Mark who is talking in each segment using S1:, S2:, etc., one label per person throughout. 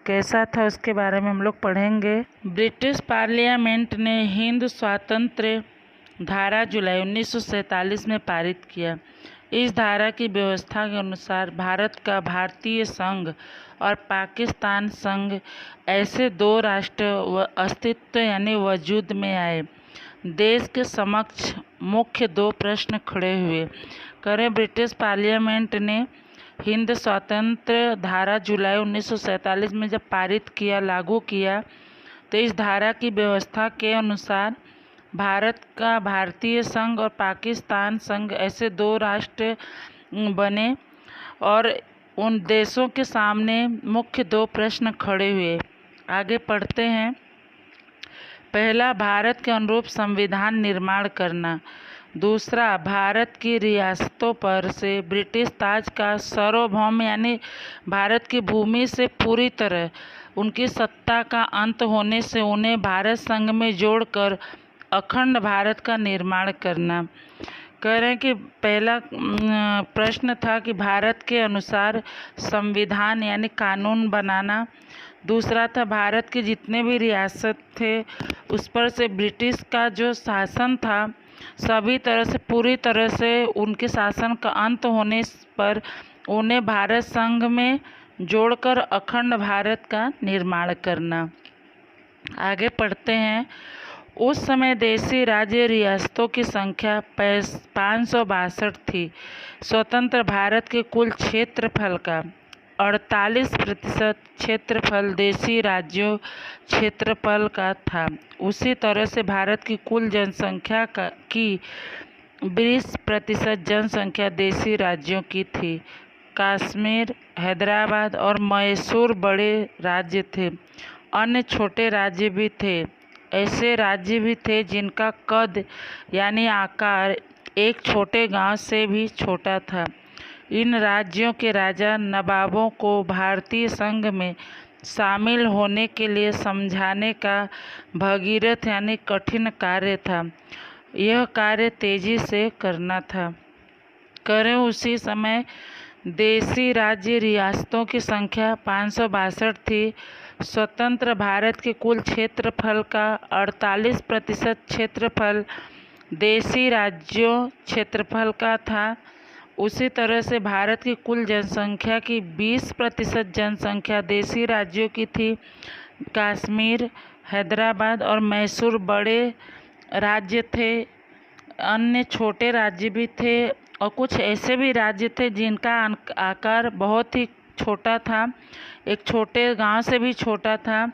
S1: कैसा था उसके बारे में हम लोग पढ़ेंगे। ब्रिटिश पार्लियामेंट ने हिंद स्वातंत्र्य धारा जुलाई 1947 में पारित किया। इस धारा की व्यवस्था के अनुसार भारत का भारतीय संघ और पाकिस्तान संघ ऐसे दो राष्ट्र अस्तित्व यानी वजूद में आए। देश के समक्ष मुख्य दो प्रश्न खड़े हुए। करें ब्रिटिश पार्लियामेंट ने हिंद स्वातंत्र्य धारा जुलाई 1947 में जब पारित किया, लागू किया, तो इस धारा की व्यवस्था के अनुसार भारत का भारतीय संघ और पाकिस्तान संघ ऐसे दो राष्ट्र बने और उन देशों के सामने मुख्य दो प्रश्न खड़े हुए। आगे पढ़ते हैं। पहला, भारत के अनुरूप संविधान निर्माण करना। दूसरा, भारत की रियासतों पर से ब्रिटिश ताज का सार्वभौम यानी भारत की भूमि से पूरी तरह उनकी सत्ता का अंत होने से उन्हें भारत संघ में जोड़कर अखंड भारत का निर्माण करना। कह रहे हैं कि पहला प्रश्न था कि भारत के अनुसार संविधान यानी कानून बनाना। दूसरा था भारत के जितने भी रियासत थे उस पर से ब्रिटिश का जो शासन था सभी तरह से पूरी तरह से उनके शासन का अंत होने पर उन्हें भारत संघ में जोड़कर अखंड भारत का निर्माण करना। आगे पढ़ते हैं। उस समय देशी राज्य रियासतों की संख्या 562 थी। स्वतंत्र भारत के कुल क्षेत्रफल का 48% क्षेत्रफल देशी राज्यों क्षेत्रफल का था। उसी तरह से भारत की कुल जनसंख्या की 20% जनसंख्या देशी राज्यों की थी। कश्मीर, हैदराबाद और मैसूर बड़े राज्य थे। अन्य छोटे राज्य भी थे। ऐसे राज्य भी थे जिनका कद यानी आकार एक छोटे गांव से भी छोटा था। इन राज्यों के राजा नवाबों को भारतीय संघ में शामिल होने के लिए समझाने का भगीरथ यानी कठिन कार्य था। यह कार्य तेजी से करना था। करें उसी समय देशी राज्य रियासतों की संख्या 562 थी। स्वतंत्र भारत के कुल क्षेत्रफल का 48% क्षेत्रफल देशी राज्यों क्षेत्रफल का था। उसी तरह से भारत की कुल जनसंख्या की 20% जनसंख्या देशी राज्यों की थी। कश्मीर, हैदराबाद और मैसूर बड़े राज्य थे। अन्य छोटे राज्य भी थे और कुछ ऐसे भी राज्य थे जिनका आकार बहुत ही छोटा था, एक छोटे गांव से भी छोटा था।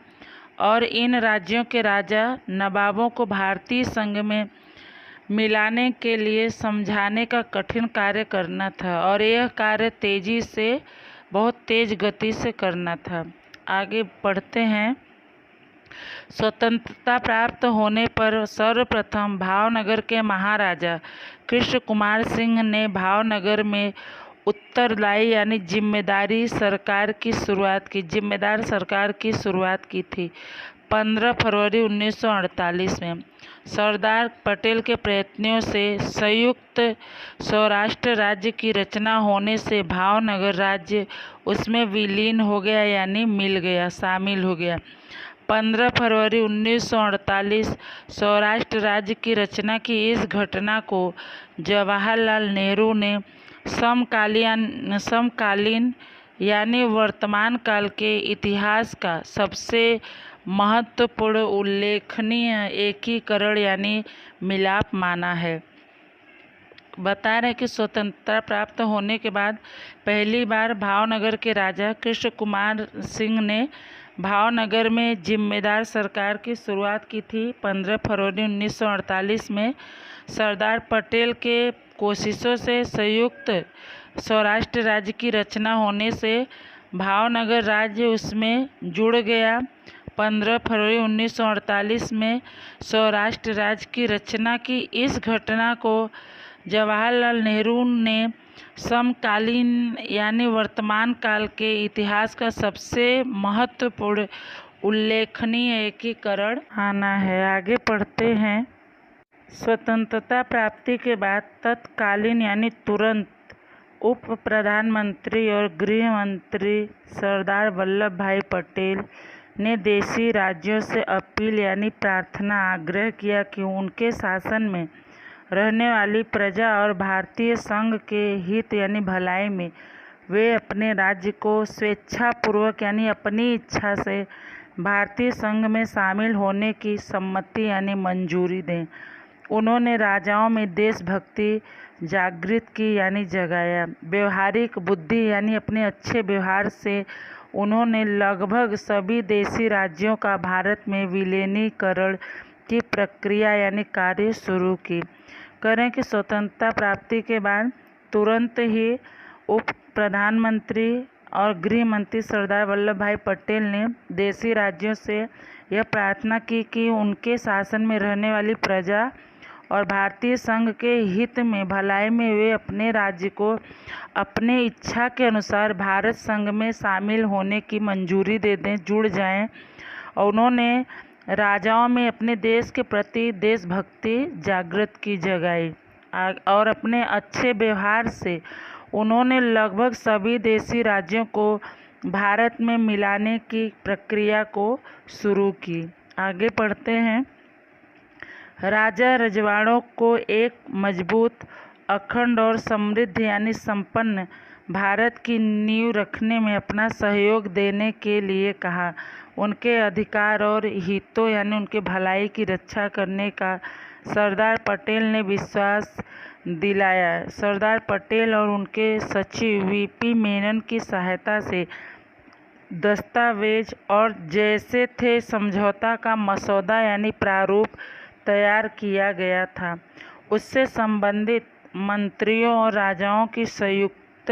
S1: और इन राज्यों के राजा नवाबों को भारतीय संघ में मिलाने के लिए समझाने का कठिन कार्य करना था और यह कार्य तेजी से बहुत तेज गति से करना था। आगे पढ़ते हैं। स्वतंत्रता प्राप्त होने पर सर्वप्रथम भावनगर के महाराजा कृष्ण कुमार सिंह ने भावनगर में उत्तरदायी यानी जिम्मेदार सरकार की शुरुआत की थी। 15 फरवरी 1948 में सरदार पटेल के प्रयत्नों से संयुक्त सौराष्ट्र राज्य की रचना होने से भावनगर राज्य उसमें विलीन हो गया यानी मिल गया, शामिल हो गया। 15 फरवरी 1948 सौराष्ट्र राज्य की रचना की इस घटना को जवाहरलाल नेहरू ने समकालीन यानी वर्तमान काल के इतिहास का सबसे महत्वपूर्ण उल्लेखनीय एकीकरण यानी मिलाप माना है। बता रहे कि स्वतंत्रता प्राप्त होने के बाद पहली बार भावनगर के राजा कृष्ण कुमार सिंह ने भावनगर में जिम्मेदार सरकार की शुरुआत की थी। 15 फरवरी 1948 में सरदार पटेल के कोशिशों से संयुक्त सौराष्ट्र राज्य की रचना होने से भावनगर राज्य उसमें जुड़ गया। 15 फरवरी 1948 में सौराष्ट्र राज्य की रचना की इस घटना को जवाहरलाल नेहरू ने समकालीन यानी वर्तमान काल के इतिहास का सबसे महत्वपूर्ण उल्लेखनीय एकीकरण माना है। आगे पढ़ते हैं। स्वतंत्रता प्राप्ति के बाद तत्कालीन यानी तुरंत उप प्रधानमंत्री और गृह मंत्री सरदार वल्लभ भाई पटेल ने देशी राज्यों से अपील यानी प्रार्थना आग्रह किया कि उनके शासन में रहने वाली प्रजा और भारतीय संघ के हित यानी भलाई में वे अपने राज्य को स्वेच्छापूर्वक यानी अपनी इच्छा से भारतीय संघ में शामिल होने की सम्मति यानी मंजूरी दें। उन्होंने राजाओं में देशभक्ति जागृत की यानी जगाया। व्यवहारिक बुद्धि यानी अपने अच्छे व्यवहार से उन्होंने लगभग सभी देशी राज्यों का भारत में विलीनीकरण की प्रक्रिया यानी कार्य शुरू की। करें कि स्वतंत्रता प्राप्ति के बाद तुरंत ही उप प्रधानमंत्री और गृह मंत्री सरदार वल्लभ भाई पटेल ने देशी राज्यों से यह प्रार्थना की कि उनके शासन में रहने वाली प्रजा और भारतीय संघ के हित में भलाई में वे अपने राज्य को अपने इच्छा के अनुसार भारत संघ में शामिल होने की मंजूरी दे दें, जुड़ जाएं। और उन्होंने राजाओं में अपने देश के प्रति देशभक्ति जागृत की जगाई और अपने अच्छे व्यवहार से उन्होंने लगभग सभी देशी राज्यों को भारत में मिलाने की प्रक्रिया को शुरू की। आगे पढ़ते हैं। राजा रजवाड़ों को एक मजबूत, अखंड और समृद्ध यानी संपन्न भारत की नींव रखने में अपना सहयोग देने के लिए कहा। उनके अधिकार और हितों यानी उनके भलाई की रक्षा करने का सरदार पटेल ने विश्वास दिलाया। सरदार पटेल और उनके सचिव वीपी मेनन की सहायता से दस्तावेज और जैसे थे समझौता का मसौदा यानी प्रारूप तैयार किया गया था। उससे संबंधित मंत्रियों और राजाओं की संयुक्त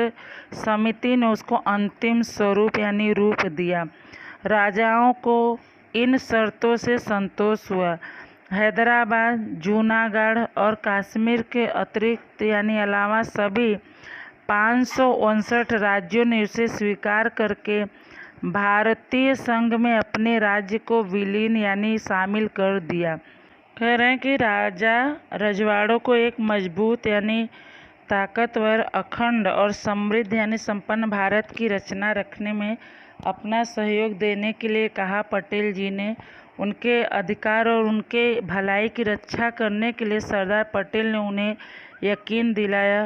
S1: समिति ने उसको अंतिम स्वरूप यानी रूप दिया। राजाओं को इन शर्तों से संतोष हुआ। हैदराबाद, जूनागढ़ और कश्मीर के अतिरिक्त यानी अलावा सभी 559 राज्यों ने उसे स्वीकार करके भारतीय संघ में अपने राज्य को विलीन यानी शामिल कर दिया। कह रहे हैं कि राजा रजवाड़ों को एक मजबूत यानी ताकतवर, अखंड और समृद्ध यानी संपन्न भारत की रचना रखने में अपना सहयोग देने के लिए कहा। पटेल जी ने उनके अधिकार और उनके भलाई की रक्षा करने के लिए सरदार पटेल ने उन्हें यकीन दिलाया।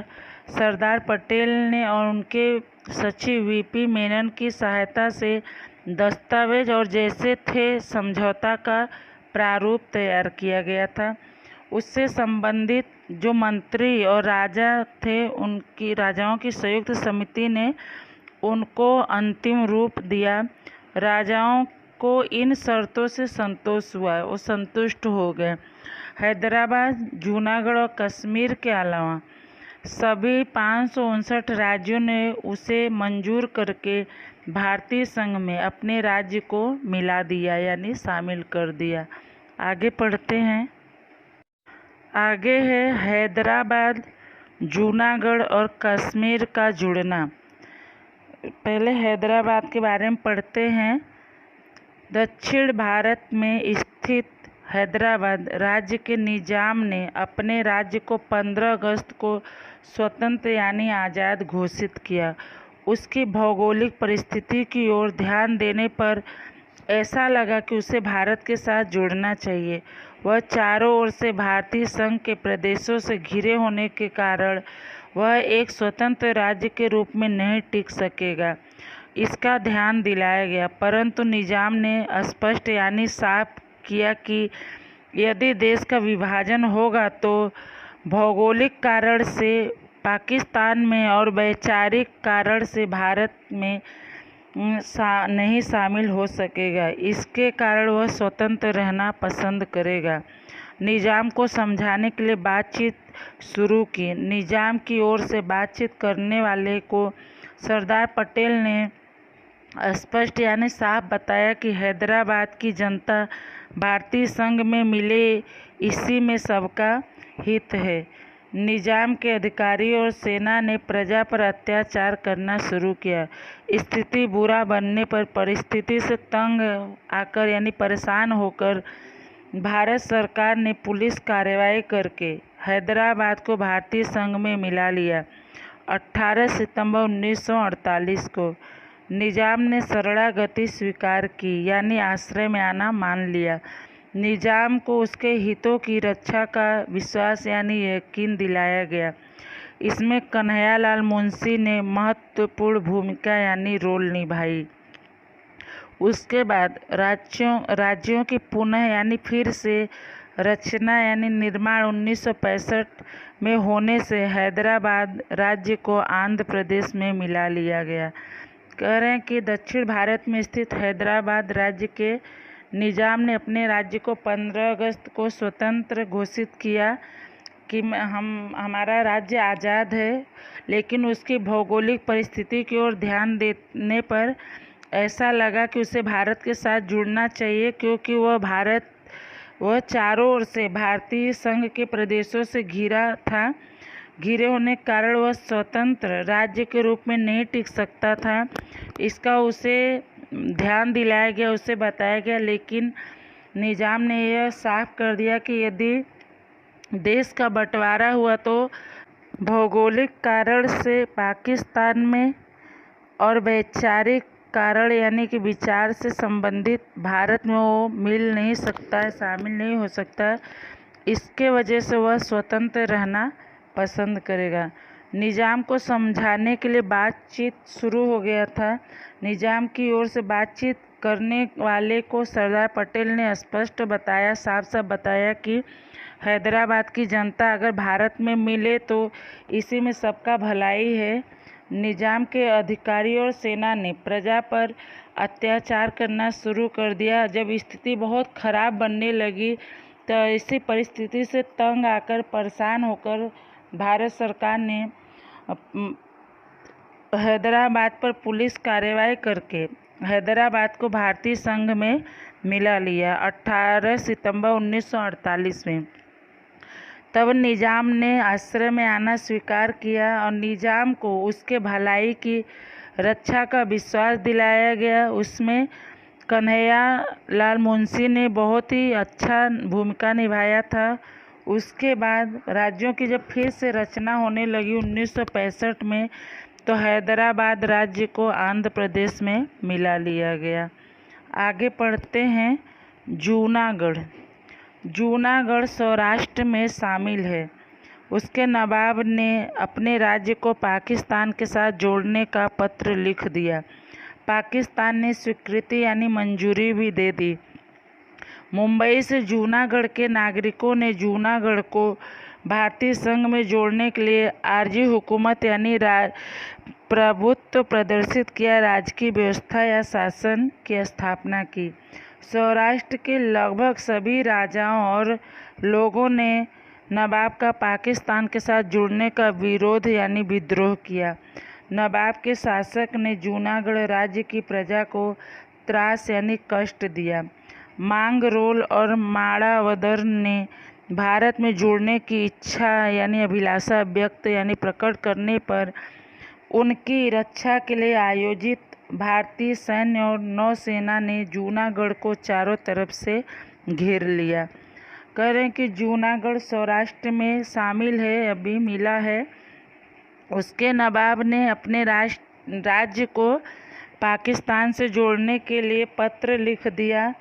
S1: सरदार पटेल ने और उनके सचिव वीपी मेनन की सहायता से दस्तावेज और जैसे थे समझौता का प्रारूप तैयार किया गया था। उससे संबंधित जो मंत्री और राजा थे उनकी राजाओं की संयुक्त समिति ने उनको अंतिम रूप दिया। राजाओं को इन शर्तों से संतोष हुआ, वो संतुष्ट हो गए। हैदराबाद, जूनागढ़ और कश्मीर के अलावा सभी 559 राज्यों ने उसे मंजूर करके भारतीय संघ में अपने राज्य को मिला दिया यानी शामिल कर दिया। आगे पढ़ते हैं। आगे है हैदराबाद, जूनागढ़ और कश्मीर का जुड़ना। पहले हैदराबाद के बारे में पढ़ते हैं। दक्षिण भारत में स्थित हैदराबाद राज्य के निजाम ने अपने राज्य को 15 अगस्त को स्वतंत्र यानी आज़ाद घोषित किया। उसकी भौगोलिक परिस्थिति की ओर ध्यान देने पर ऐसा लगा कि उसे भारत के साथ जुड़ना चाहिए। वह चारों ओर से भारतीय संघ के प्रदेशों से घिरे होने के कारण वह एक स्वतंत्र राज्य के रूप में नहीं टिक सकेगा, इसका ध्यान दिलाया गया। परंतु निजाम ने स्पष्ट यानी साफ किया कि यदि देश का विभाजन होगा तो भौगोलिक कारण से पाकिस्तान में और वैचारिक कारण से भारत में नहीं शामिल हो सकेगा। इसके कारण वह स्वतंत्र रहना पसंद करेगा। निजाम को समझाने के लिए बातचीत शुरू की। निजाम की ओर से बातचीत करने वाले को सरदार पटेल ने स्पष्ट यानी साफ बताया कि हैदराबाद की जनता भारतीय संघ में मिले, इसी में सबका हित है। निजाम के अधिकारी और सेना ने प्रजा पर अत्याचार करना शुरू किया। स्थिति बुरा बनने पर परिस्थिति से तंग आकर यानी परेशान होकर भारत सरकार ने पुलिस कार्रवाई करके हैदराबाद को भारतीय संघ में मिला लिया 18 सितंबर 1948 को निजाम ने शरणागति स्वीकार की, यानी आश्रय में आना मान लिया। निजाम को उसके हितों की रक्षा का विश्वास यानी यकीन दिलाया गया। इसमें कन्हैयालाल मुंशी ने महत्वपूर्ण भूमिका यानी रोल निभाई। उसके बाद राज्यों की पुनः यानी फिर से रचना यानी निर्माण 1965 में होने से हैदराबाद राज्य को आंध्र प्रदेश में मिला लिया गया। कह रहे हैं कि दक्षिण भारत में स्थित हैदराबाद राज्य के निजाम ने अपने राज्य को 15 अगस्त को स्वतंत्र घोषित किया कि हमारा राज्य आज़ाद है, लेकिन उसकी भौगोलिक परिस्थिति की ओर ध्यान देने पर ऐसा लगा कि उसे भारत के साथ जुड़ना चाहिए, क्योंकि वह चारों ओर से भारतीय संघ के प्रदेशों से घिरा था। घिरे होने के कारण वह स्वतंत्र राज्य के रूप में नहीं टिक सकता था। इसका उसे ध्यान दिलाया गया, उसे बताया गया, लेकिन निजाम ने यह साफ कर दिया कि यदि देश का बंटवारा हुआ तो भौगोलिक कारण से पाकिस्तान में और वैचारिक कारण यानी कि विचार से संबंधित भारत में वो मिल नहीं सकता है, शामिल नहीं हो सकता है। इसके वजह से वह स्वतंत्र रहना पसंद करेगा। निजाम को समझाने के लिए बातचीत शुरू हो गया था। निजाम की ओर से बातचीत करने वाले को सरदार पटेल ने स्पष्ट बताया, साफ साफ बताया कि हैदराबाद की जनता अगर भारत में मिले तो इसी में सबका भलाई है। निजाम के अधिकारियों और सेना ने प्रजा पर अत्याचार करना शुरू कर दिया। जब स्थिति बहुत खराब बनने लगी तो इसी परिस्थिति से तंग आकर परेशान होकर भारत सरकार ने हैदराबाद पर पुलिस कार्रवाई करके हैदराबाद को भारतीय संघ में मिला लिया 18 सितंबर 1948 में। तब निजाम ने आश्रय में आना स्वीकार किया और निजाम को उसके भलाई की रक्षा का विश्वास दिलाया गया। उसमें कन्हैयालाल मुंशी ने बहुत ही अच्छा भूमिका निभाया था। उसके बाद राज्यों की जब फिर से रचना होने लगी 1965 में, तो हैदराबाद राज्य को आंध्र प्रदेश में मिला लिया गया। आगे पढ़ते हैं। जूनागढ़ सौराष्ट्र में शामिल है। उसके नवाब ने अपने राज्य को पाकिस्तान के साथ जोड़ने का पत्र लिख दिया। पाकिस्तान ने स्वीकृति यानी मंजूरी भी दे दी। मुंबई से जूनागढ़ के नागरिकों ने जूनागढ़ को भारतीय संघ में जोड़ने के लिए आरजी हुकूमत यानी प्रभुत्व प्रदर्शित किया, राजकीय व्यवस्था या शासन की स्थापना की। सौराष्ट्र के लगभग सभी राजाओं और लोगों ने नवाब का पाकिस्तान के साथ जुड़ने का विरोध यानी विद्रोह किया। नवाब के शासक ने जूनागढ़ राज्य की प्रजा को त्रास यानी कष्ट दिया। मांगरोल और माड़ावदर ने भारत में जुड़ने की इच्छा यानी अभिलाषा व्यक्त यानी प्रकट करने पर उनकी रक्षा के लिए आयोजित भारतीय सैन्य और नौसेना ने जूनागढ़ को चारों तरफ से घेर लिया। कह रहे हैं कि जूनागढ़ सौराष्ट्र में शामिल है, अभी मिला है। उसके नवाब ने अपने राज्य को पाकिस्तान से जोड़ने के लिए पत्र लिख दिया।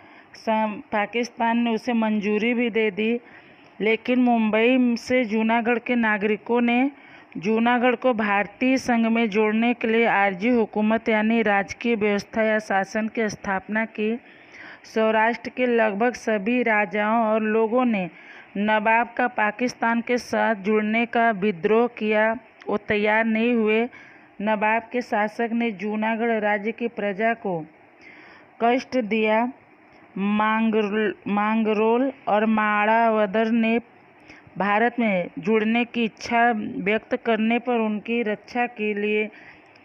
S1: पाकिस्तान ने उसे मंजूरी भी दे दी, लेकिन मुंबई से जूनागढ़ के नागरिकों ने जूनागढ़ को भारतीय संघ में जोड़ने के लिए आरजी हुकूमत यानी राजकीय व्यवस्था या शासन की स्थापना की। सौराष्ट्र के लगभग सभी राजाओं और लोगों ने नवाब का पाकिस्तान के साथ जुड़ने का विद्रोह किया। वो तैयार नहीं हुए। नवाब के शासक ने जूनागढ़ राज्य की प्रजा को कष्ट दिया। मांगरोल और माड़ावदर ने भारत में जुड़ने की इच्छा व्यक्त करने पर उनकी रक्षा के लिए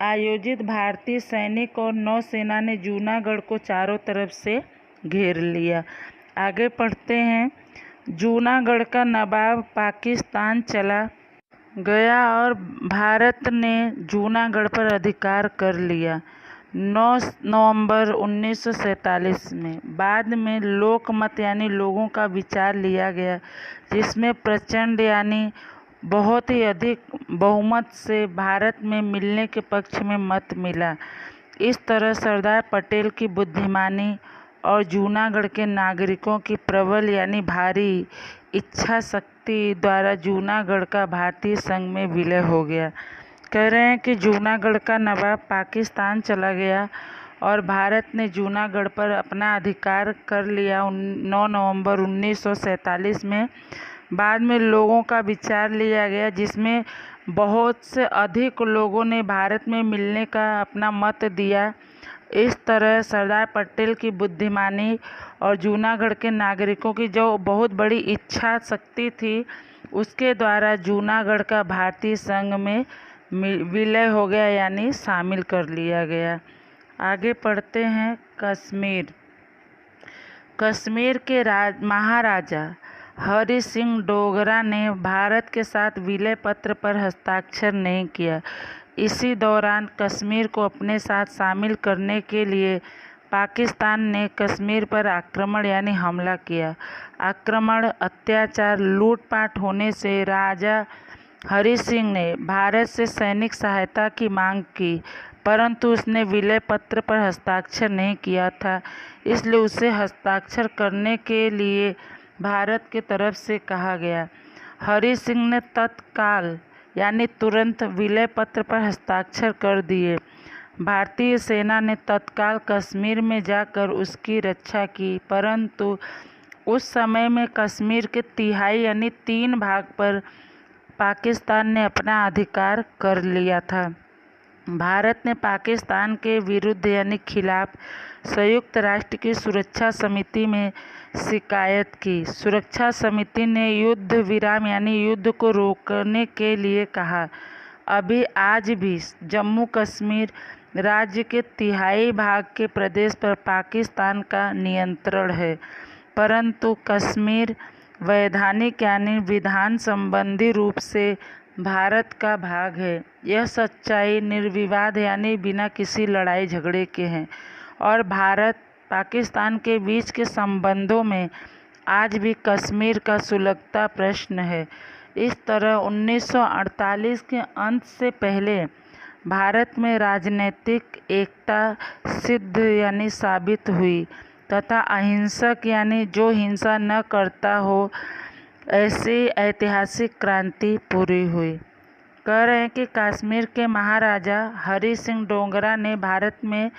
S1: आयोजित भारतीय सैनिक और नौसेना ने जूनागढ़ को चारों तरफ से घेर लिया। आगे पढ़ते हैं। जूनागढ़ का नवाब पाकिस्तान चला गया और भारत ने जूनागढ़ पर अधिकार कर लिया 9 नवंबर 1947 में। बाद में लोकमत यानी लोगों का विचार लिया गया, जिसमें प्रचंड यानी बहुत ही अधिक बहुमत से भारत में मिलने के पक्ष में मत मिला। इस तरह सरदार पटेल की बुद्धिमानी और जूनागढ़ के नागरिकों की प्रबल यानी भारी इच्छा शक्ति द्वारा जूनागढ़ का भारतीय संघ में विलय हो गया। कह रहे हैं कि जूनागढ़ का नवाब पाकिस्तान चला गया और भारत ने जूनागढ़ पर अपना अधिकार कर लिया 9 नवंबर 1947 में। बाद में लोगों का विचार लिया गया जिसमें बहुत से अधिक लोगों ने भारत में मिलने का अपना मत दिया। इस तरह सरदार पटेल की बुद्धिमानी और जूनागढ़ के नागरिकों की जो बहुत बड़ी इच्छा शक्ति थी उसके द्वारा जूनागढ़ का भारतीय संघ में विलय हो गया यानी शामिल कर लिया गया। आगे पढ़ते हैं। कश्मीर। कश्मीर के महाराजा हरि सिंह डोगरा ने भारत के साथ विलय पत्र पर हस्ताक्षर नहीं किया। इसी दौरान कश्मीर को अपने साथ शामिल करने के लिए पाकिस्तान ने कश्मीर पर आक्रमण यानी हमला किया। आक्रमण, अत्याचार, लूटपाट होने से राजा हरि सिंह ने भारत से सैनिक सहायता की मांग की, परंतु उसने विलय पत्र पर हस्ताक्षर नहीं किया था, इसलिए उसे हस्ताक्षर करने के लिए भारत की तरफ से कहा गया। हरि सिंह ने तत्काल यानी तुरंत विलय पत्र पर हस्ताक्षर कर दिए। भारतीय सेना ने तत्काल कश्मीर में जाकर उसकी रक्षा की, परंतु उस समय में कश्मीर के तिहाई यानी 3 भाग पर पाकिस्तान ने अपना अधिकार कर लिया था। भारत ने पाकिस्तान के विरुद्ध यानी खिलाफ संयुक्त राष्ट्र की सुरक्षा समिति में शिकायत की। सुरक्षा समिति ने युद्ध विराम यानी युद्ध को रोकने के लिए कहा। अभी आज भी जम्मू कश्मीर राज्य के तिहाई भाग के प्रदेश पर पाकिस्तान का नियंत्रण है, परंतु कश्मीर वैधानिक यानी विधान संबंधी रूप से भारत का भाग है। यह सच्चाई निर्विवाद यानी बिना किसी लड़ाई झगड़े के है और भारत पाकिस्तान के बीच के संबंधों में आज भी कश्मीर का सुलगता प्रश्न है। इस तरह 1948 के अंत से पहले भारत में राजनीतिक एकता सिद्ध यानी साबित हुई तथा अहिंसक यानी जो हिंसा न करता हो ऐसी ऐतिहासिक क्रांति पूरी हुई। कह रहे हैं कि कश्मीर के महाराजा हरि सिंह डोगरा ने भारत में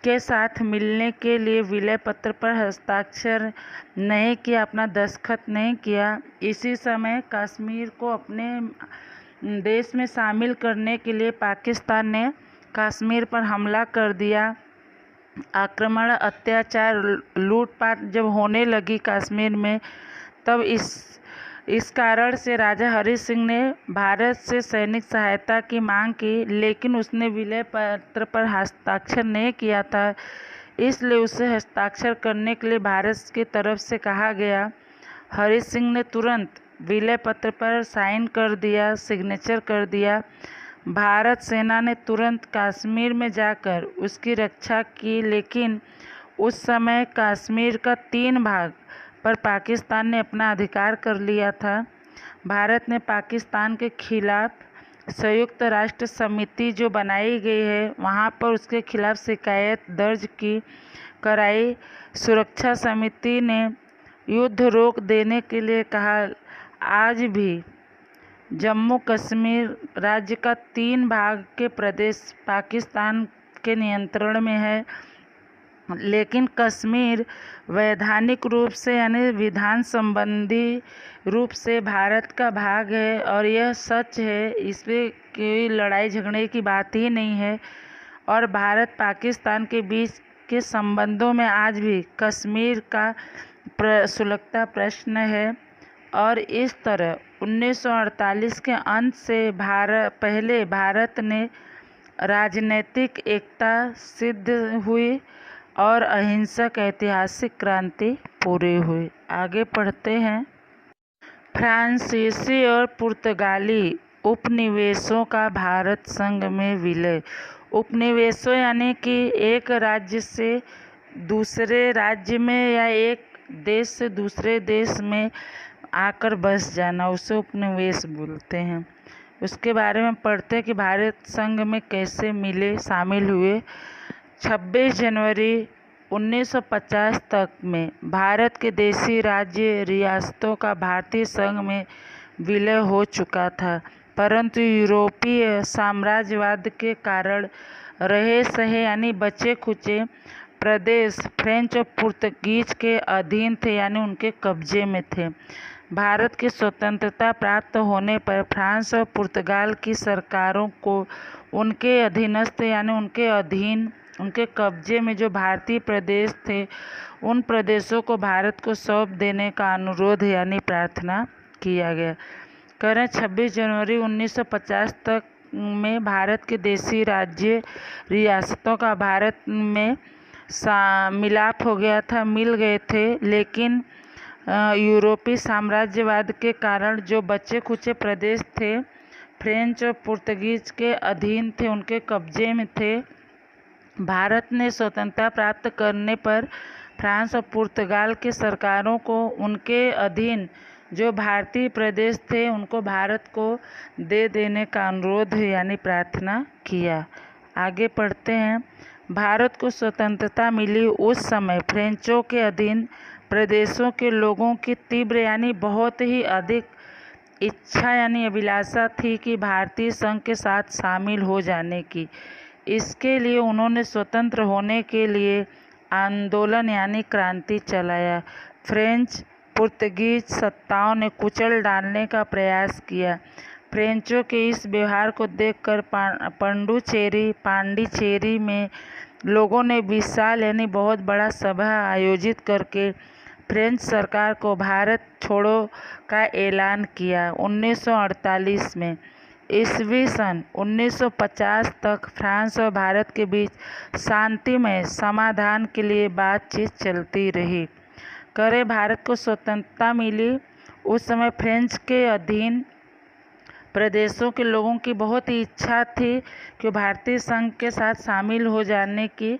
S1: के साथ मिलने के लिए विलय पत्र पर हस्ताक्षर नहीं किया, अपना दस्तखत नहीं किया। इसी समय कश्मीर को अपने देश में शामिल करने के लिए पाकिस्तान ने कश्मीर पर हमला कर दिया। आक्रमण, अत्याचार, लूटपाट जब होने लगी कश्मीर में, तब इस कारण से राजा हरि सिंह ने भारत से सैनिक सहायता की मांग की, लेकिन उसने विलय पत्र पर हस्ताक्षर नहीं किया था, इसलिए उसे हस्ताक्षर करने के लिए भारत की तरफ से कहा गया। हरि सिंह ने तुरंत विलय पत्र पर साइन कर दिया, सिग्नेचर कर दिया। भारत सेना ने तुरंत कश्मीर में जाकर उसकी रक्षा की, लेकिन उस समय कश्मीर का 3 भाग पर पाकिस्तान ने अपना अधिकार कर लिया था। भारत ने पाकिस्तान के खिलाफ संयुक्त राष्ट्र समिति जो बनाई गई है वहाँ पर उसके खिलाफ शिकायत दर्ज कराई। सुरक्षा समिति ने युद्ध रोक देने के लिए कहा। आज भी जम्मू कश्मीर राज्य का 3 भाग के प्रदेश पाकिस्तान के नियंत्रण में है, लेकिन कश्मीर वैधानिक रूप से यानी विधान संबंधी रूप से भारत का भाग है और यह सच है, इसमें कोई लड़ाई झगड़े की बात ही नहीं है। और भारत पाकिस्तान के बीच के संबंधों में आज भी कश्मीर का सुलगता प्रश्न है। और इस तरह 1948 के अंत से पहले भारत ने राजनीतिक एकता सिद्ध हुई और अहिंसक ऐतिहासिक क्रांति पूरी हुई। आगे पढ़ते हैं। फ्रांसीसी और पुर्तगाली उपनिवेशों का भारत संघ में विलय। उपनिवेशों यानी कि एक राज्य से दूसरे राज्य में या एक देश से दूसरे देश में आकर बस जाना, उसे उपनिवेश बोलते हैं। उसके बारे में पढ़ते हैं कि भारत संघ में कैसे शामिल हुए। 26 जनवरी 1950 तक में भारत के देशी राज्य रियासतों का भारतीय संघ में विलय हो चुका था, परंतु यूरोपीय साम्राज्यवाद के कारण रहे सहे यानी बचे खुचे प्रदेश फ्रेंच और पुर्तगीज के अधीन थे यानी उनके कब्जे में थे। भारत की स्वतंत्रता प्राप्त होने पर फ्रांस और पुर्तगाल की सरकारों को उनके अधीनस्थ यानी उनके अधीन उनके कब्जे में जो भारतीय प्रदेश थे उन प्रदेशों को भारत को सौंप देने का अनुरोध यानी प्रार्थना किया गया। करें 26 जनवरी 1950 तक में भारत के देशी राज्य रियासतों का भारत में मिलाप हो गया था, मिल गए थे, लेकिन यूरोपीय साम्राज्यवाद के कारण जो बचे खुचे प्रदेश थे फ्रेंच और पुर्तगीज के अधीन थे, उनके कब्जे में थे। भारत ने स्वतंत्रता प्राप्त करने पर फ्रांस और पुर्तगाल की सरकारों को उनके अधीन जो भारतीय प्रदेश थे उनको भारत को दे देने का अनुरोध यानी प्रार्थना किया। आगे पढ़ते हैं। भारत को स्वतंत्रता मिली उस समय फ्रेंचों के अधीन प्रदेशों के लोगों की तीव्र यानी बहुत ही अधिक इच्छा यानी अभिलाषा थी कि भारतीय संघ के साथ शामिल हो जाने की। इसके लिए उन्होंने स्वतंत्र होने के लिए आंदोलन यानी क्रांति चलाया। फ्रेंच पुर्तगीज सत्ताओं ने कुचल डालने का प्रयास किया। फ्रेंचों के इस व्यवहार को देखकर पांडिचेरी में लोगों ने विशाल यानी बहुत बड़ा सभा आयोजित करके फ्रेंच सरकार को भारत छोड़ो का ऐलान किया। 1948 में ईस्वी सन 1950 तक फ्रांस और भारत के बीच शांतिमय समाधान के लिए बातचीत चलती रही। भारत को स्वतंत्रता मिली उस समय फ्रेंच के अधीन प्रदेशों के लोगों की बहुत ही इच्छा थी कि भारतीय संघ के साथ शामिल हो जाने की।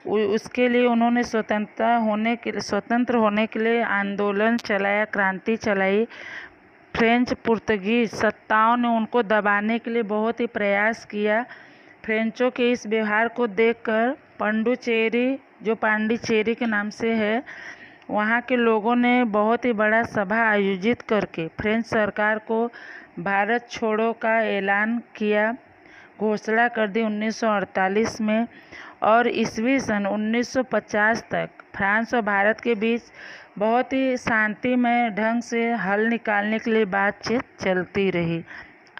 S1: उसके लिए उन्होंने स्वतंत्र होने के लिए आंदोलन चलाया, क्रांति चलाई। फ्रेंच पुर्तगीज सत्ताओं ने उनको दबाने के लिए बहुत ही प्रयास किया। फ्रेंचों के इस व्यवहार को देखकर पांडिचेरी के नाम से है, वहाँ के लोगों ने बहुत ही बड़ा सभा आयोजित करके फ्रेंच सरकार को भारत छोड़ो का ऐलान किया, घोषणा कर दी 1948 में। और ईस्वी सन 1950 तक फ्रांस और भारत के बीच बहुत ही शांतिमय ढंग से हल निकालने के लिए बातचीत चलती रही।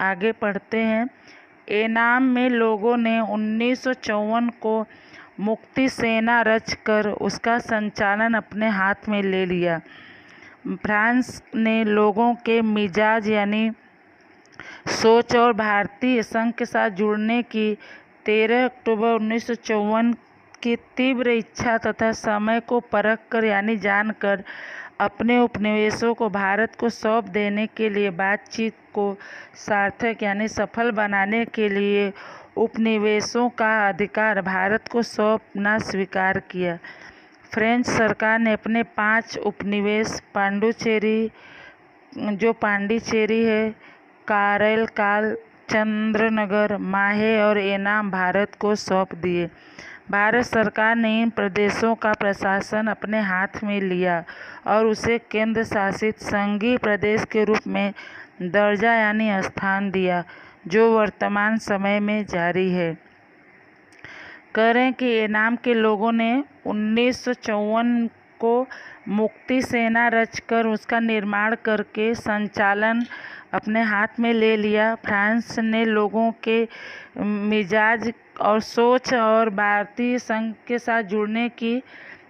S1: आगे पढ़ते हैं। एनाम में लोगों ने 1954 को मुक्ति सेना रचकर उसका संचालन अपने हाथ में ले लिया। फ्रांस ने लोगों के मिजाज यानी सोच और भारतीय संघ के साथ जुड़ने की 13 अक्टूबर 1954 की तीव्र इच्छा तथा समय को परखकर यानी जानकर अपने उपनिवेशों को भारत को सौंप देने के लिए बातचीत को सार्थक यानी सफल बनाने के लिए उपनिवेशों का अधिकार भारत को सौंपना स्वीकार किया। फ्रेंच सरकार ने अपने 5 उपनिवेश पांडिचेरी है, कारैलकाल, चंद्रनगर, माहे और एनाम भारत को सौंप दिए। भारत सरकार ने इन प्रदेशों का प्रशासन अपने हाथ में लिया और उसे केंद्र शासित संघीय प्रदेश के रूप में दर्जा यानी स्थान दिया, जो वर्तमान समय में जारी है। कि एनाम के लोगों ने 1954 को मुक्ति सेना रचकर उसका निर्माण करके संचालन अपने हाथ में ले लिया। फ्रांस ने लोगों के मिजाज और सोच और भारतीय संघ के साथ जुड़ने की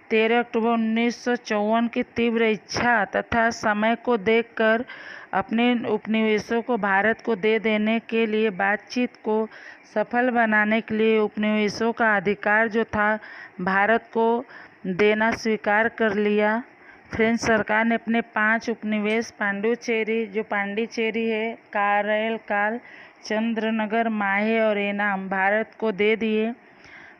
S1: 13 अक्टूबर 1954 की तीव्र इच्छा तथा समय को देखकर अपने उपनिवेशों को भारत को दे देने के लिए बातचीत को सफल बनाने के लिए उपनिवेशों का अधिकार जो था भारत को देना स्वीकार कर लिया। फ्रेंच सरकार ने अपने 5 उपनिवेश पांडिचेरी है, कारैलकाल, चंद्रनगर, माहे और एनाम भारत को दे दिए।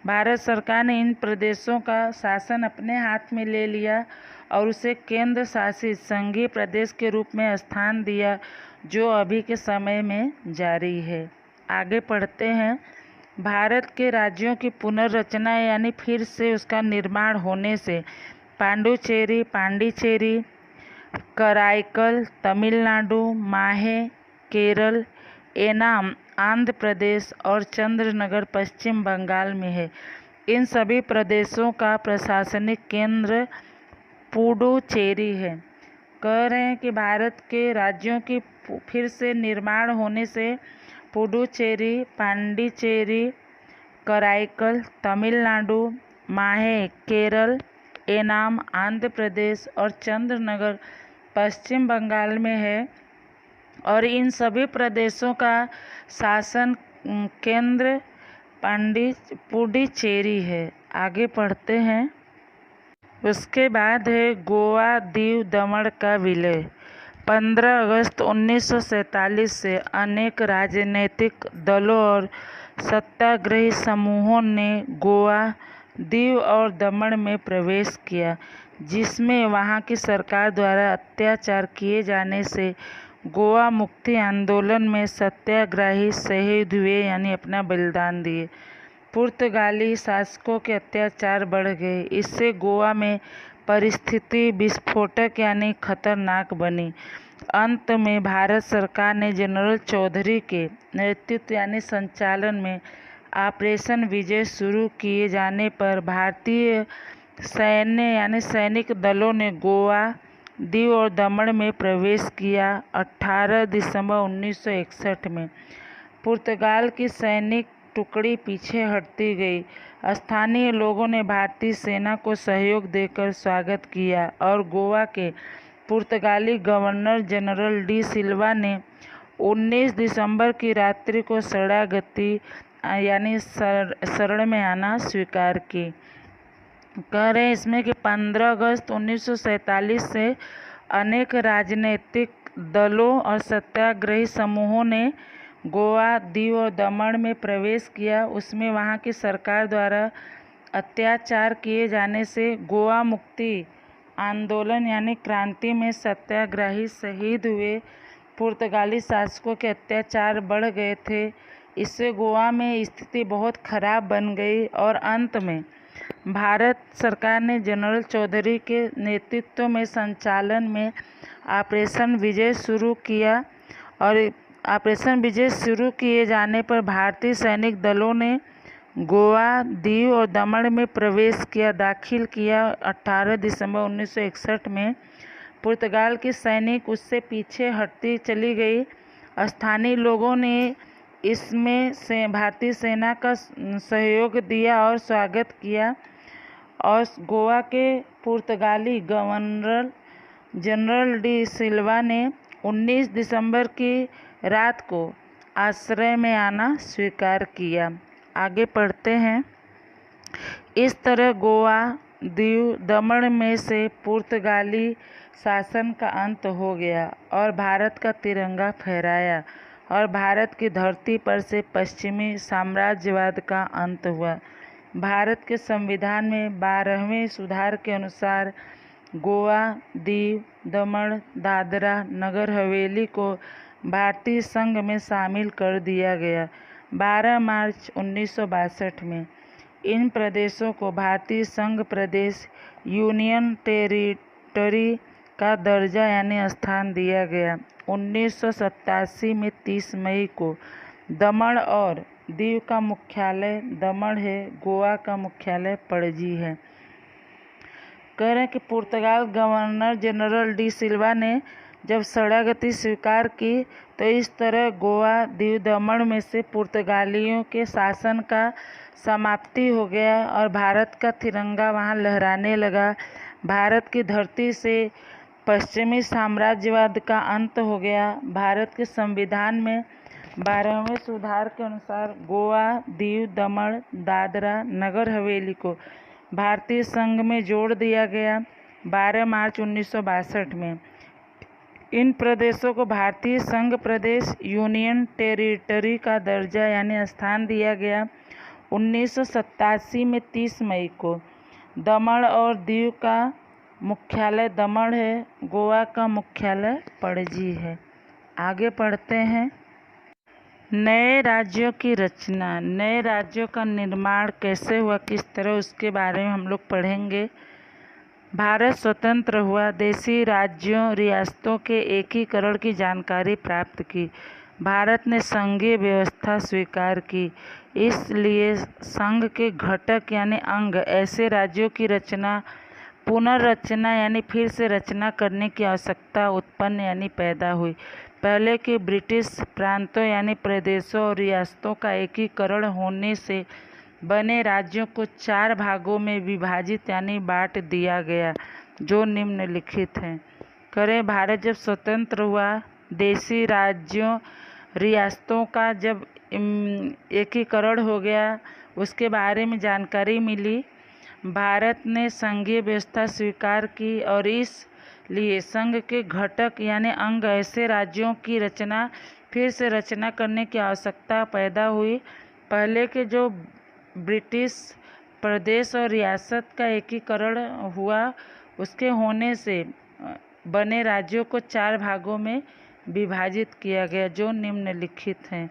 S1: भारत सरकार ने इन प्रदेशों का शासन अपने हाथ में ले लिया और उसे केंद्र शासित संघीय प्रदेश के रूप में स्थान दिया, जो अभी के समय में जारी है। आगे पढ़ते हैं। भारत के राज्यों की पुनर्रचना यानी फिर से उसका निर्माण होने से पांडुचेरी, पांडिचेरी, कराईकल तमिलनाडु, माहे केरल, एनाम आंध्र प्रदेश और चंद्रनगर पश्चिम बंगाल में है। इन सभी प्रदेशों का प्रशासनिक केंद्र पुडुचेरी है। कह रहे हैं कि भारत के राज्यों की फिर से निर्माण होने से पुडुचेरी, पांडिचेरी, कराईकल तमिलनाडु, माहे केरल, एनाम आंध्र प्रदेश और चंद्रनगर पश्चिम बंगाल में है और इन सभी प्रदेशों का शासन केंद्र पुडुचेरी है। आगे पढ़ते हैं। उसके बाद है गोवा, दीव, दमन का विलय। 15 अगस्त 1947 से अनेक राजनीतिक दलों और सत्याग्रही समूहों ने गोवा, दीव और दमन में प्रवेश किया, जिसमें वहां की सरकार द्वारा अत्याचार किए जाने से गोवा मुक्ति आंदोलन में सत्याग्रही शहीद हुए यानी अपना बलिदान दिए। पुर्तगाली शासकों के अत्याचार बढ़ गए। इससे गोवा में परिस्थिति विस्फोटक यानी खतरनाक बनी। अंत में भारत सरकार ने जनरल चौधरी के नेतृत्व यानी संचालन में ऑपरेशन विजय शुरू किए जाने पर भारतीय सैन्य यानी सैनिक दलों ने गोवा, दीव और दमन में प्रवेश किया। 18 दिसंबर 1961 में पुर्तगाल की सैनिक टुकड़ी पीछे हटती गई। स्थानीय लोगों ने भारतीय सेना को सहयोग देकर स्वागत किया और गोवा के पुर्तगाली गवर्नर जनरल डी सिल्वा ने 19 दिसंबर की रात्रि को शरणागति यानी शरण में आना स्वीकार की। कह रहे हैं इसमें कि 15 अगस्त 1947 से अनेक राजनीतिक दलों और सत्याग्रही समूहों ने गोवा, दीव और दमन में प्रवेश किया। उसमें वहां की सरकार द्वारा अत्याचार किए जाने से गोवा मुक्ति आंदोलन यानी क्रांति में सत्याग्रही शहीद हुए। पुर्तगाली शासकों के अत्याचार बढ़ गए थे। इससे गोवा में स्थिति बहुत खराब बन गई और अंत में भारत सरकार ने जनरल चौधरी के नेतृत्व में संचालन में ऑपरेशन विजय शुरू किया और ऑपरेशन विजय शुरू किए जाने पर भारतीय सैनिक दलों ने गोवा, दीव और दमन में प्रवेश किया, दाखिल किया। 18 दिसंबर 1961 में पुर्तगाल की सैनिक उससे पीछे हटती चली गई। स्थानीय लोगों ने इसमें से भारतीय सेना का सहयोग दिया और स्वागत किया और गोवा के पुर्तगाली गवर्नर जनरल डी सिल्वा ने 19 दिसंबर की रात को आश्रय में आना स्वीकार किया। आगे पढ़ते हैं। इस तरह गोवा, दीव, दमन में से पुर्तगाली शासन का अंत हो गया और भारत का तिरंगा फहराया और भारत की धरती पर से पश्चिमी साम्राज्यवाद का अंत हुआ। भारत के संविधान में 12वें सुधार के अनुसार गोवा, दीव, दमन, दादरा नगर हवेली को भारतीय संघ में शामिल कर दिया गया। 12 मार्च 1962 में इन प्रदेशों को भारतीय संघ प्रदेश यूनियन टेरिटरी का दर्जा यानी स्थान दिया गया। 1987 में 30 मई को दमन और दीव का मुख्यालय दमन है, गोवा का मुख्यालय पणजी है। कह रहे हैं कि पुर्तगाल गवर्नर जनरल डी सिल्वा ने जब शरणागति स्वीकार की तो इस तरह गोवा, दीव, दमन में से पुर्तगालियों के शासन का समाप्ति हो गया और भारत का तिरंगा वहां लहराने लगा। भारत की धरती से पश्चिमी साम्राज्यवाद का अंत हो गया। भारत के संविधान में 12वें सुधार के अनुसार गोवा, दीव, दमन, दादरा नगर हवेली को भारतीय संघ में जोड़ दिया गया। 12 मार्च 1962 में इन प्रदेशों को भारतीय संघ प्रदेश यूनियन टेरिटरी का दर्जा यानी स्थान दिया गया। 1987 में 30 मई को दमन और दीव का मुख्यालय दमन है। गोवा का मुख्यालय पणजी है। आगे पढ़ते हैं। नए राज्यों की रचना। नए राज्यों का निर्माण कैसे हुआ, किस तरह, उसके बारे में हम लोग पढ़ेंगे। भारत स्वतंत्र हुआ, देशी राज्यों रियासतों के एकीकरण की जानकारी प्राप्त की। भारत ने संघीय व्यवस्था स्वीकार की, इसलिए संघ के घटक यानी अंग ऐसे राज्यों की रचना, पुनर्रचना यानी फिर से रचना करने की आवश्यकता उत्पन्न यानी पैदा हुई। पहले के ब्रिटिश प्रांतों यानी प्रदेशों और रियासतों का एकीकरण होने से बने राज्यों को 4 भागों में विभाजित यानी बांट दिया गया, जो निम्नलिखित हैं। करें, भारत जब स्वतंत्र हुआ, देशी राज्यों रियासतों का जब एकीकरण हो गया, उसके बारे में जानकारी मिली। भारत ने संघीय व्यवस्था स्वीकार की और इसलिए संघ के घटक यानी अंग ऐसे राज्यों की रचना, फिर से रचना करने की आवश्यकता पैदा हुई। पहले के जो ब्रिटिश प्रदेश और रियासत का एकीकरण हुआ, उसके होने से बने राज्यों को 4 भागों में विभाजित किया गया, जो निम्नलिखित हैं।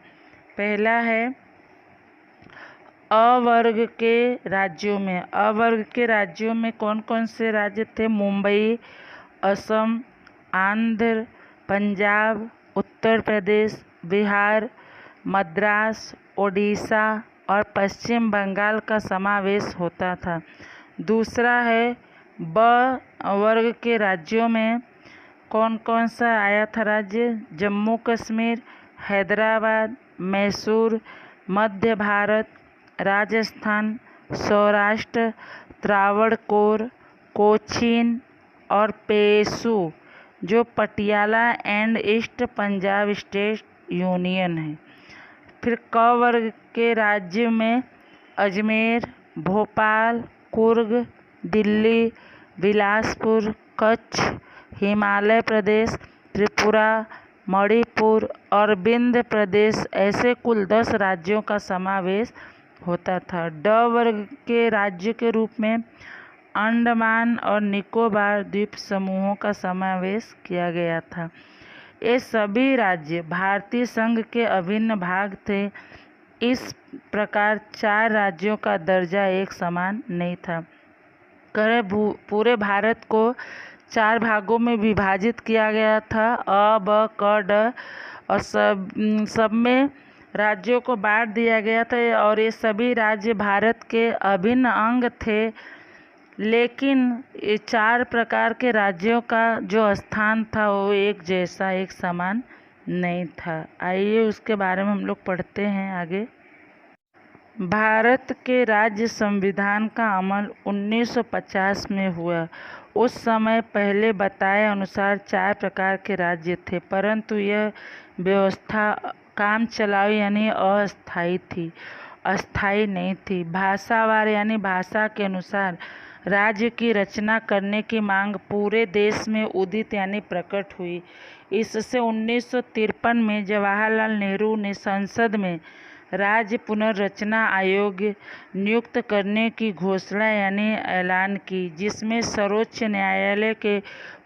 S1: पहला है अवर्ग के राज्यों में। अवर्ग के राज्यों में कौन कौन से राज्य थे? मुंबई, असम, आंध्र, पंजाब, उत्तर प्रदेश, बिहार, मद्रास, ओडिशा और पश्चिम बंगाल का समावेश होता था। दूसरा है ब वर्ग के राज्यों में कौन कौन सा आया था राज्य? जम्मू कश्मीर, हैदराबाद, मैसूर, मध्य भारत, राजस्थान, सौराष्ट्र, त्रावणकोर, कोचीन और पेशु, जो Patiala and east Punjab state union है। फिर क वर्ग के राज्य में अजमेर, भोपाल, कुर्ग, दिल्ली, बिलासपुर, कच्छ, हिमाचल प्रदेश, त्रिपुरा, मणिपुर और विंध्य प्रदेश, ऐसे कुल 10 राज्यों का समावेश होता था। ड वर्ग के राज्य के रूप में अंडमान और निकोबार द्वीप समूहों का समावेश किया गया था। ये सभी राज्य भारतीय संघ के अभिन्न भाग थे। इस प्रकार 4 राज्यों का दर्जा एक समान नहीं था। पूरे भारत को 4 भागों में विभाजित किया गया था, अ, ब, क, ड, और सब में राज्यों को बांट दिया गया था और ये सभी राज्य भारत के अभिन्न अंग थे। लेकिन ये 4 प्रकार के राज्यों का जो स्थान था वो एक जैसा, एक समान नहीं था। आइए उसके बारे में हम लोग पढ़ते हैं आगे। भारत के राज्य संविधान का अमल 1950 में हुआ। उस समय पहले बताए अनुसार 4 प्रकार के राज्य थे, परंतु यह व्यवस्था काम चलाऊ यानी अस्थायी नहीं थी। भाषावार यानी भाषा के अनुसार राज्य की रचना करने की मांग पूरे देश में उदित यानी प्रकट हुई। इससे 1953 में जवाहरलाल नेहरू ने संसद में राज्य पुनर्रचना आयोग नियुक्त करने की घोषणा यानी ऐलान की, जिसमें सर्वोच्च न्यायालय के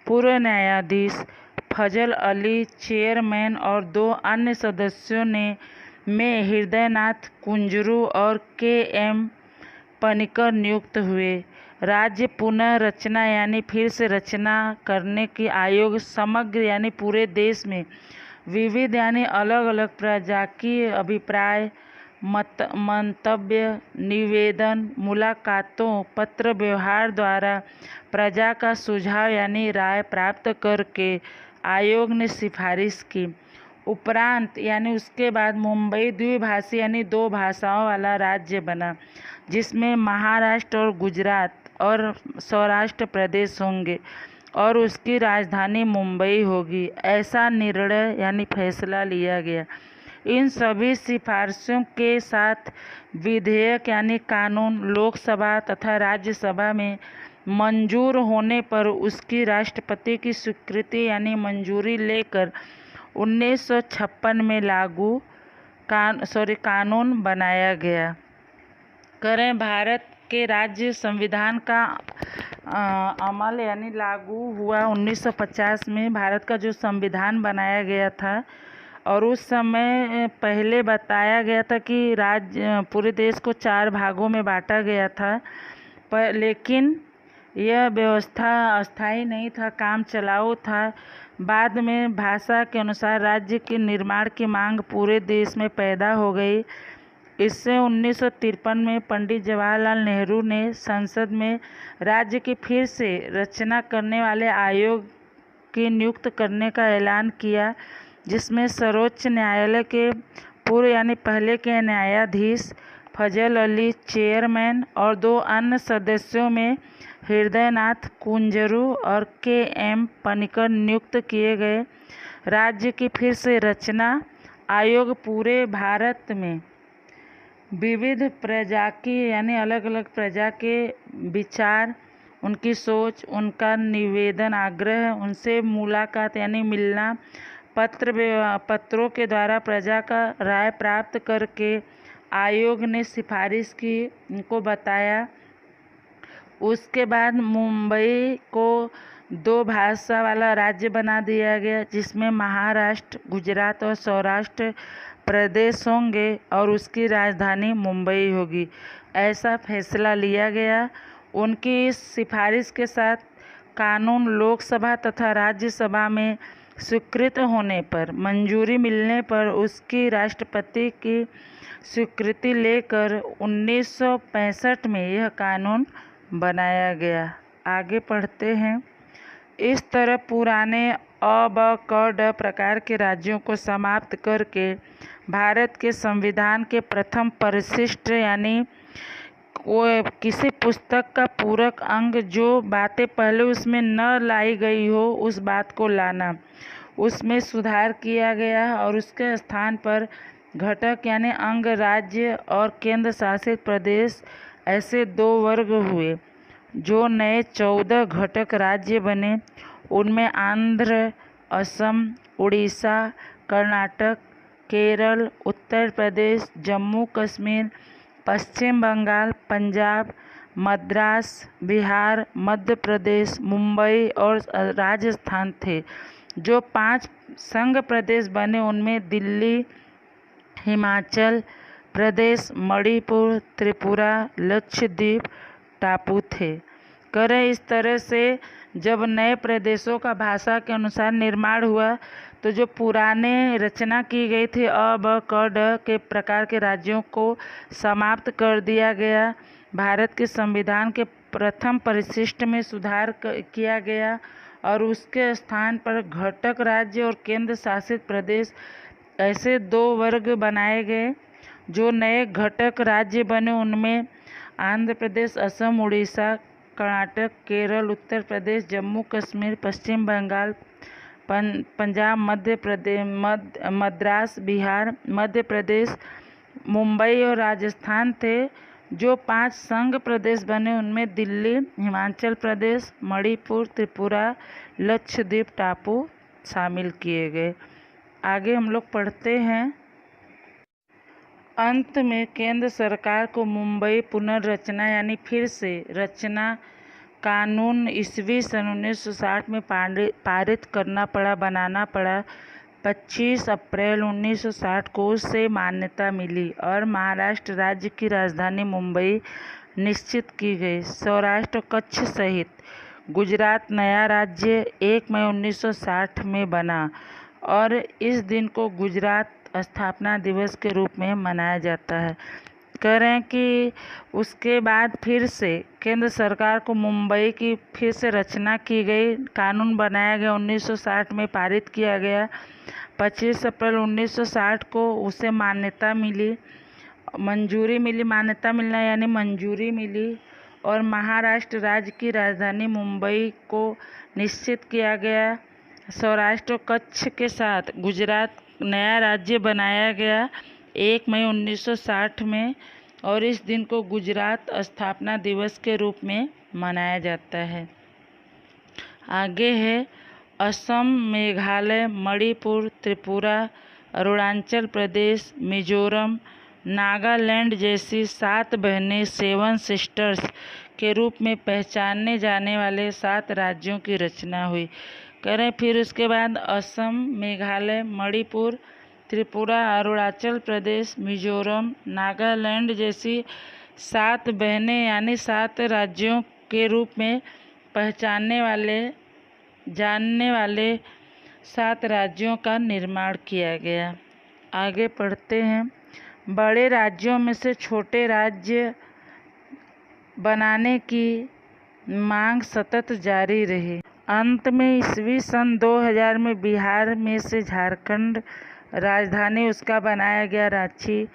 S1: पूर्व न्यायाधीश फजल अली चेयरमैन और 2 अन्य सदस्यों में हृदयनाथ कुंजरू और के.एम. पनिकर नियुक्त हुए। राज्य पुनर्रचना यानी फिर से रचना करने की आयोग समग्र यानी पूरे देश में विविध यानी अलग अलग प्रजा की अभिप्राय, मंतव्य, निवेदन, मुलाकातों, पत्र व्यवहार द्वारा प्रजा का सुझाव यानी राय प्राप्त करके आयोग ने सिफारिश की। उपरांत यानी उसके बाद मुंबई द्विभाषी यानी 2 भाषाओं वाला राज्य बना, जिसमें महाराष्ट्र और गुजरात और सौराष्ट्र प्रदेश होंगे और उसकी राजधानी मुंबई होगी। ऐसा निर्णय यानी फैसला लिया गया। इन सभी सिफारिशों के साथ विधेयक यानी कानून लोकसभा तथा राज्यसभा में मंजूर होने पर उसकी राष्ट्रपति की स्वीकृति यानी मंजूरी लेकर 1956 में कानून बनाया गया। करें, भारत के राज्य संविधान का अमल यानी लागू हुआ 1950 में। भारत का जो संविधान बनाया गया था और उस समय पहले बताया गया था कि राज्य पूरे देश को 4 भागों में बांटा गया था, पर लेकिन यह व्यवस्था अस्थायी नहीं था, काम चलाऊ था। बाद में भाषा के अनुसार राज्य के निर्माण की मांग पूरे देश में पैदा हो गई। इससे 1953 में पंडित जवाहरलाल नेहरू ने संसद में राज्य की फिर से रचना करने वाले आयोग की नियुक्त करने का ऐलान किया, जिसमें सर्वोच्च न्यायालय के पूर्व यानी पहले के न्यायाधीश फजल अली चेयरमैन और 2 अन्य सदस्यों में हृदयनाथ कुंजरू और के.एम. पनिकर नियुक्त किए गए। राज्य की फिर से रचना आयोग पूरे भारत में विविध प्रजा की यानी अलग अलग प्रजा के विचार, उनकी सोच, उनका निवेदन, आग्रह, उनसे मुलाकात यानी मिलना, पत्रों के द्वारा प्रजा का राय प्राप्त करके आयोग ने सिफारिश की, उनको बताया। उसके बाद मुंबई को 2 भाषा वाला राज्य बना दिया गया, जिसमें महाराष्ट्र, गुजरात और सौराष्ट्र प्रदेश होंगे और उसकी राजधानी मुंबई होगी, ऐसा फैसला लिया गया। उनकी इस सिफारिश के साथ कानून लोकसभा तथा राज्यसभा में स्वीकृत होने पर, मंजूरी मिलने पर उसकी राष्ट्रपति की स्वीकृति लेकर 1965 में यह कानून बनाया गया। आगे पढ़ते हैं। इस तरह पुराने अ, ब, क, ड प्रकार के राज्यों को समाप्त करके भारत के संविधान के प्रथम परिशिष्ट यानी किसी पुस्तक का पूरक अंग जो बातें पहले उसमें न लाई गई हो उस बात को लाना, उसमें सुधार किया गया और उसके स्थान पर घटक यानी अंग राज्य और केंद्र शासित प्रदेश ऐसे 2 वर्ग हुए। जो नए 14 घटक राज्य बने उनमें आंध्र, असम, उड़ीसा, कर्नाटक, केरल, उत्तर प्रदेश, जम्मू कश्मीर, पश्चिम बंगाल, पंजाब, मद्रास, बिहार, मध्य प्रदेश, मुंबई और राजस्थान थे। जो 5 संघ प्रदेश बने उनमें दिल्ली, हिमाचल प्रदेश, मणिपुर, त्रिपुरा, लक्षद्वीप टापू थे। करें इस तरह से जब नए प्रदेशों का भाषा के अनुसार निर्माण हुआ तो जो पुराने रचना की गई थी अ, ब, क, ड के प्रकार के राज्यों को समाप्त कर दिया गया। भारत के संविधान के प्रथम परिशिष्ट में सुधार किया गया और उसके स्थान पर घटक राज्य और केंद्र शासित प्रदेश ऐसे 2 वर्ग बनाए गए। जो नए घटक राज्य बने उनमें आंध्र प्रदेश, असम, उड़ीसा, कर्नाटक, केरल, उत्तर प्रदेश, जम्मू कश्मीर, पश्चिम बंगाल, पंजाब, मद्रास, बिहार, मध्य प्रदेश, मुंबई और राजस्थान थे। जो 5 संघ प्रदेश बने उनमें दिल्ली, हिमाचल प्रदेश, मणिपुर, त्रिपुरा, लक्षद्वीप टापू शामिल किए गए। आगे हम लोग पढ़ते हैं। अंत में केंद्र सरकार को मुंबई पुनर्रचना यानी फिर से रचना कानून ईस्वी सन 1960 में पारित बनाना पड़ा। 25 अप्रैल 1960 को उसे मान्यता मिली और महाराष्ट्र राज्य की राजधानी मुंबई निश्चित की गई। सौराष्ट्र और कच्छ सहित गुजरात नया राज्य 1 मई 1960 में बना और इस दिन को गुजरात स्थापना दिवस के रूप में मनाया जाता है। कह रहे हैं कि उसके बाद फिर से केंद्र सरकार को मुंबई की फिर से रचना की गई, कानून बनाया गया, 1960 में पारित किया गया। 25 अप्रैल 1960 को उसे मान्यता मिली, मान्यता मिलना यानी मंजूरी मिली और महाराष्ट्र राज्य की राजधानी मुंबई को निश्चित किया गया। सौराष्ट्र और कच्छ के साथ गुजरात नया राज्य बनाया गया 1 मई 1960 में और इस दिन को गुजरात स्थापना दिवस के रूप में मनाया जाता है। आगे है असम, मेघालय, मणिपुर, त्रिपुरा, अरुणाचल प्रदेश, मिजोरम, नागालैंड जैसी 7 बहनें 7 सिस्टर्स के रूप में पहचाने जाने वाले 7 राज्यों की रचना हुई। करें फिर उसके बाद असम, मेघालय, मणिपुर, त्रिपुरा, अरुणाचल प्रदेश, मिजोरम, नागालैंड जैसी 7 बहनें यानी 7 राज्यों के रूप में जानने वाले 7 राज्यों का निर्माण किया गया। आगे पढ़ते हैं। बड़े राज्यों में से छोटे राज्य बनाने की मांग सतत जारी रही। अंत में ईस्वी सन 2000 में बिहार में से झारखंड राजधानी उसका बनाया गया रांची,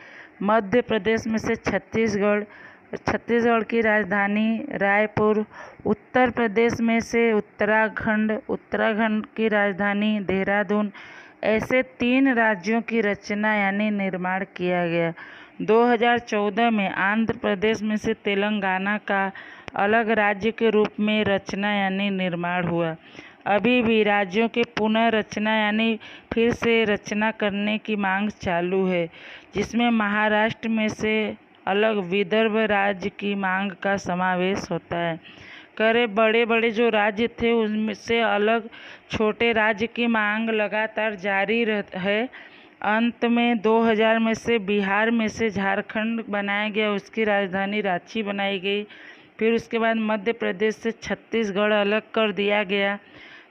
S1: मध्य प्रदेश में से छत्तीसगढ़ की राजधानी रायपुर, उत्तर प्रदेश में से उत्तराखंड की राजधानी देहरादून, ऐसे 3 राज्यों की रचना यानी निर्माण किया गया। 2014 में आंध्र प्रदेश में से तेलंगाना का अलग राज्य के रूप में रचना यानी निर्माण हुआ। अभी भी राज्यों के पुनः रचना यानी फिर से रचना करने की मांग चालू है, जिसमें महाराष्ट्र में से अलग विदर्भ राज्य की मांग का समावेश होता है। बड़े जो राज्य थे उनमें से अलग छोटे राज्य की मांग लगातार जारी है। अंत में 2000 में से बिहार में से झारखंड बनाया गया, उसकी राजधानी रांची बनाई गई। फिर उसके बाद मध्य प्रदेश से छत्तीसगढ़ अलग कर दिया गया,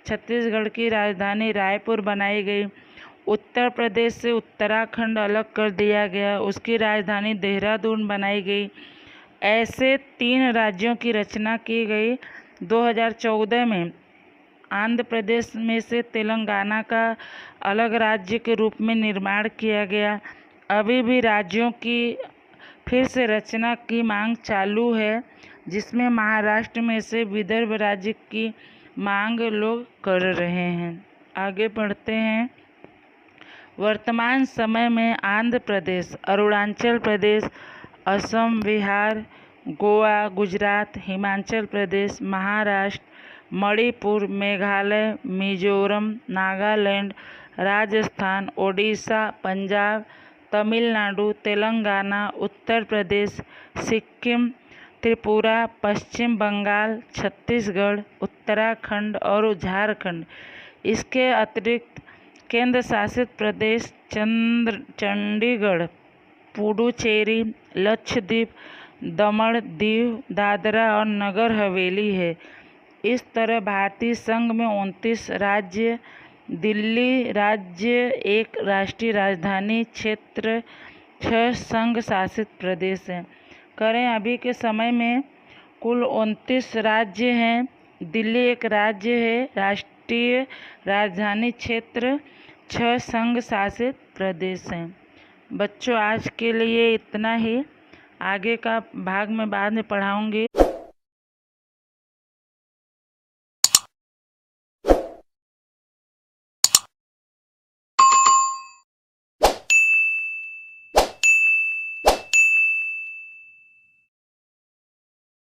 S1: छत्तीसगढ़ की राजधानी रायपुर बनाई गई। उत्तर प्रदेश से उत्तराखंड अलग कर दिया गया, उसकी राजधानी देहरादून बनाई गई। ऐसे 3 राज्यों की रचना की गई। 2014 में आंध्र प्रदेश में से तेलंगाना का अलग राज्य के रूप में निर्माण किया गया। अभी भी राज्यों की फिर से रचना की मांग चालू है, जिसमें महाराष्ट्र में से विदर्भ राज्य की मांग लोग कर रहे हैं। आगे बढ़ते हैं। वर्तमान समय में आंध्र प्रदेश, अरुणाचल प्रदेश, असम, बिहार, गोवा, गुजरात, हिमाचल प्रदेश, महाराष्ट्र, मणिपुर, मेघालय, मिजोरम, नागालैंड, राजस्थान, ओडिशा, पंजाब, तमिलनाडु, तेलंगाना, उत्तर प्रदेश, सिक्किम, त्रिपुरा, पश्चिम बंगाल, छत्तीसगढ़, उत्तराखंड और झारखंड, इसके अतिरिक्त केंद्र शासित प्रदेश चंडीगढ़, पुडुचेरी, लक्षद्वीप, दमन, दीव, दादरा और नगर हवेली है। इस तरह भारतीय संघ में 29 राज्य, दिल्ली राज्य एक राष्ट्रीय राजधानी क्षेत्र, 6 संघ शासित प्रदेश हैं। अभी के समय में कुल 29 राज्य हैं, दिल्ली एक राज्य है, राष्ट्रीय राजधानी क्षेत्र, 6 संघ शासित प्रदेश हैं। बच्चों आज के लिए इतना ही, आगे का भाग में बाद में पढ़ाऊंगी।